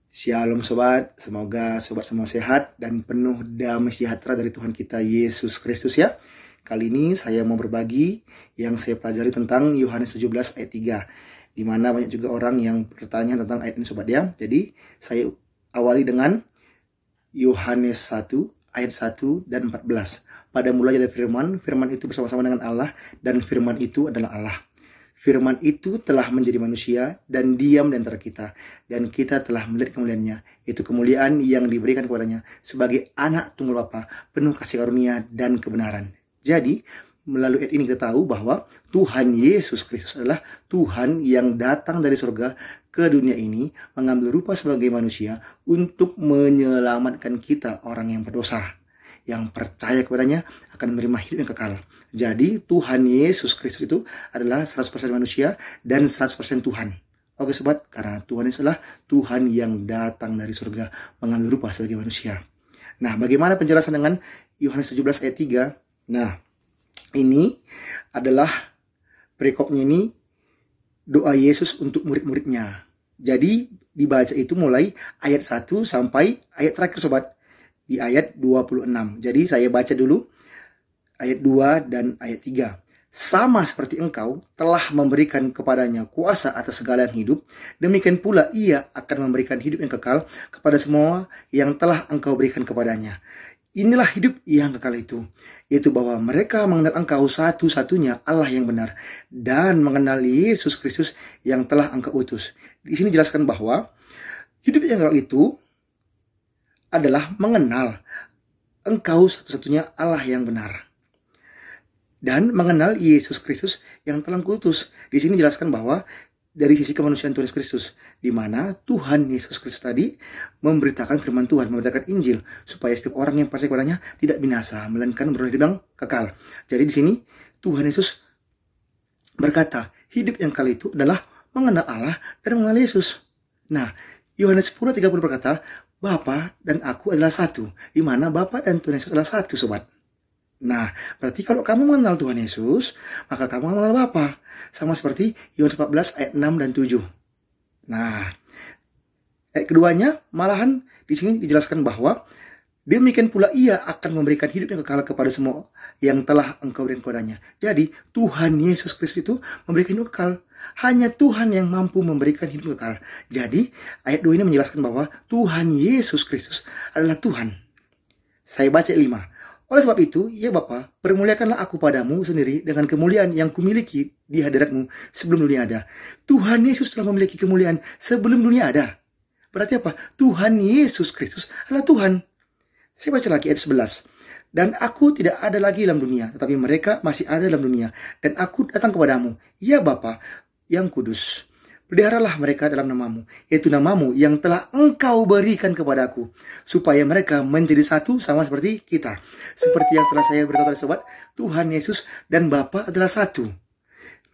Shalom sobat, semoga sobat semua sehat dan penuh damai sejahtera dari Tuhan kita Yesus Kristus ya. Kali ini saya mau berbagi yang saya pelajari tentang Yohanes 17 ayat 3. Di mana banyak juga orang yang bertanya tentang ayat ini sobat ya. Jadi saya awali dengan Yohanes 1 ayat 1 dan 14. Pada mulanya ada firman, firman itu bersama-sama dengan Allah dan firman itu adalah Allah. Firman itu telah menjadi manusia dan diam di antara kita. Dan kita telah melihat kemuliaannya. Itu kemuliaan yang diberikan kepadanya sebagai anak tunggal Bapa, penuh kasih karunia dan kebenaran. Jadi, melalui ayat ini kita tahu bahwa Tuhan Yesus Kristus adalah Tuhan yang datang dari surga ke dunia ini, mengambil rupa sebagai manusia untuk menyelamatkan kita orang yang berdosa. Yang percaya kepadanya akan menerima hidup yang kekal. Jadi Tuhan Yesus Kristus itu adalah 100% manusia dan 100% Tuhan. Oke sobat, karena Tuhan itu adalah Tuhan yang datang dari surga mengambil rupa sebagai manusia. Nah, bagaimana penjelasan dengan Yohanes 17 ayat 3? Nah, ini adalah perikopnya ini doa Yesus untuk murid-muridnya. Jadi dibaca itu mulai ayat 1 sampai ayat terakhir sobat. Di ayat 26. Jadi saya baca dulu ayat 2 dan ayat 3. Sama seperti engkau telah memberikan kepadanya kuasa atas segala yang hidup, demikian pula ia akan memberikan hidup yang kekal kepada semua yang telah engkau berikan kepadanya. Inilah hidup yang kekal itu, yaitu bahwa mereka mengenal engkau satu-satunya Allah yang benar, dan mengenal Yesus Kristus yang telah engkau utus. Di sini jelaskan bahwa hidup yang kekal itu adalah mengenal engkau satu-satunya Allah yang benar dan mengenal Yesus Kristus yang telah kuutus. Di sini jelaskan bahwa dari sisi kemanusiaan Tuhan Yesus Kristus, di mana Tuhan Yesus Kristus tadi memberitakan firman Tuhan, memberitakan Injil supaya setiap orang yang percaya kepadanya tidak binasa, melainkan beroleh hidup yang kekal. Jadi di sini Tuhan Yesus berkata, hidup yang kekal itu adalah mengenal Allah dan mengenal Yesus. Nah, Yohanes 10:30 berkata, Bapa dan aku adalah satu, di mana Bapa dan Tuhan Yesus adalah satu, sobat. Nah, berarti kalau kamu mengenal Tuhan Yesus, maka kamu mengenal Bapa. Sama seperti Yohanes 14 ayat 6 dan 7. Nah, ayat keduanya malahan di sini dijelaskan bahwa demikian pula ia akan memberikan hidup yang kekal kepada semua yang telah engkau berikan kepadanya. Jadi, Tuhan Yesus Kristus itu memberikan hidup kekal. Hanya Tuhan yang mampu memberikan hidup kekal. Jadi, ayat 2 ini menjelaskan bahwa Tuhan Yesus Kristus adalah Tuhan. Saya baca 5. Oleh sebab itu, ya Bapa, permuliakanlah aku padamu sendiri dengan kemuliaan yang kumiliki di hadiratmu sebelum dunia ada. Tuhan Yesus telah memiliki kemuliaan sebelum dunia ada. Berarti apa? Tuhan Yesus Kristus adalah Tuhan. Saya baca lagi ayat 11. Dan aku tidak ada lagi dalam dunia, tetapi mereka masih ada dalam dunia. Dan aku datang kepadamu, ya Bapa yang kudus. Peliharalah mereka dalam namamu, yaitu namamu yang telah engkau berikan kepadaku, supaya mereka menjadi satu sama seperti kita. Seperti yang telah saya berkata kepada sobat, Tuhan Yesus dan Bapa adalah satu.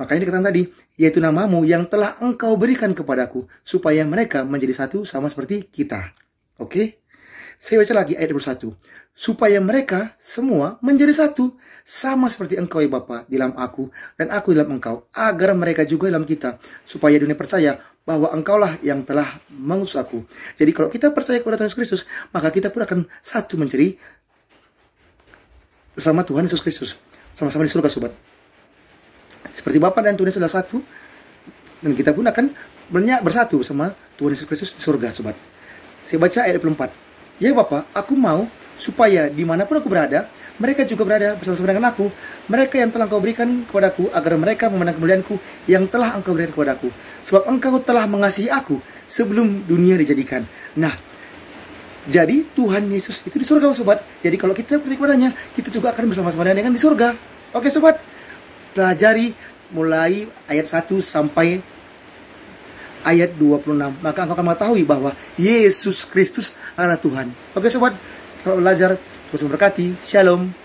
Makanya dikatakan tadi, yaitu namamu yang telah engkau berikan kepadaku, supaya mereka menjadi satu sama seperti kita. Oke? Saya baca lagi ayat 21. Supaya mereka semua menjadi satu, sama seperti engkau ya Bapa di dalam aku, dan aku di dalam engkau, agar mereka juga dalam kita, supaya dunia percaya bahwa engkaulah yang telah mengutus aku. Jadi kalau kita percaya kepada Tuhan Yesus Kristus, maka kita pun akan satu menjadi bersama Tuhan Yesus Kristus, sama-sama di surga sobat. Seperti Bapa dan Tuhan Yesus adalah satu, dan kita pun akan bersatu bersama Tuhan Yesus Kristus di surga sobat. Saya baca ayat 24. Ya Bapa, aku mau supaya dimanapun aku berada, mereka juga berada bersama-sama dengan aku. Mereka yang telah engkau berikan kepadaku, agar mereka memandang kemuliaanku yang telah engkau berikan kepadaku. Sebab engkau telah mengasihi aku sebelum dunia dijadikan. Nah, jadi Tuhan Yesus itu di surga sobat. Jadi kalau kita percaya kepadanya, kita juga akan bersama-sama dengan di surga. Oke sobat, pelajari mulai ayat 1 sampai ayat 26. Maka engkau akan mengetahui bahwa Yesus Kristus adalah Tuhan. Oke sobat, selamat belajar. Tuhan memberkati. Shalom.